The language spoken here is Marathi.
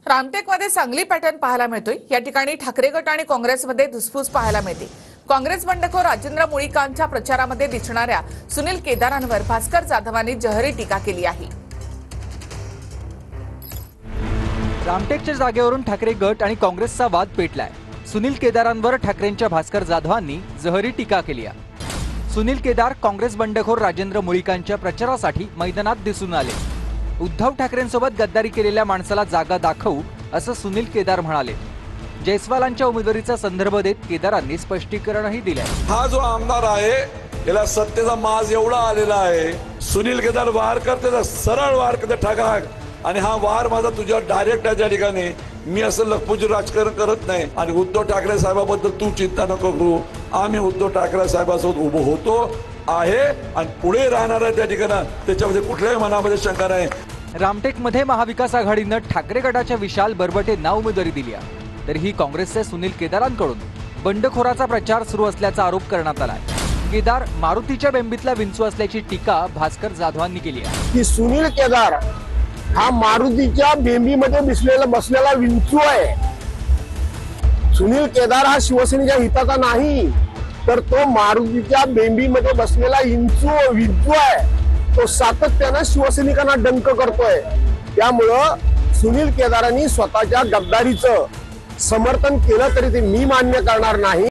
रामटेकमध्ये सांगली पॅटर्न पाहायला मिळतोय। या ठिकाणी ठाकरे गट आणि काँग्रेसमध्ये धुसफूस पाहायला मिळते। काँग्रेस बंडखोर राजेंद्र मुळीकांच्या प्रचारामध्ये दिसणाऱ्या सुनील केदारांवर भास्कर जाधवांनी जहरी टीका केली आहे। रामटेकच्या जागेवरून ठाकरे गट आणि काँग्रेसचा वाद पेटलाय। सुनील केदारांवर ठाकरेंच्या भास्कर जाधवांनी जहरी टीका केली आहे। सुनील केदार काँग्रेस बंडखोर राजेंद्र मुळीकांच्या प्रचारासाठी मैदानात दिसून आले। उद्धव ठाकरेंसोबत गद्दारी केलेल्या माणसाला जागा दाखवू असं सुनील केदार म्हणाले। जयस्वालांच्या उमेदवारीचा संदर्भ देत केदारांनी स्पष्टीकरणही दिले। हा जो आमदार आहे याला सत्तेचा माज एवढा आलेला आहे। सुनील केदार वार करते सरळ वार करते ठगाक, आणि हा वार माझा तुझ्यावर डायरेक्ट आहे। त्या ठिकाणी मी असं लखपूजी राजकारण करत नाही। आणि उद्धव ठाकरे साहेबाबद्दल तू चिंता नको करू, आम्ही उद्धव ठाकरे साहेबासोबत उभं होतो आहे आणि पुढे राहणार आहे। त्या ठिकाणी त्याच्यामध्ये कुठल्याही मनामध्ये शंका नाही। रामटेकमध्ये महाविकास आघाडीनं ठाकरे गटाच्या विशाल बरबटेंना उमेदवारी दिली आहे, तर ही काँग्रेसचे सुनील केदारांकडून बंडखोराचा प्रचार सुरू असल्याचा आरोप करण्यात आलाय। केदार मारुतीच्या बेंबीतला विंचू असल्याची टीका भास्कर जाधवांनी केली आहे। की सुनील केदार हा मारुतीच्या बेंबीमध्ये बसलेला विंचू आहे। सुनील केदार हा शिवसेनेच्या हिताचा नाही, तर तो मारुतीच्या बेंबीमध्ये बसलेला विंचू आहे। तो सातत्याने शिवसैनिकांना डंक करतोय। त्यामुळं सुनील केदारांनी स्वतःच्या गद्दारीचं समर्थन केलं तरी ते मी मान्य करणार नाही।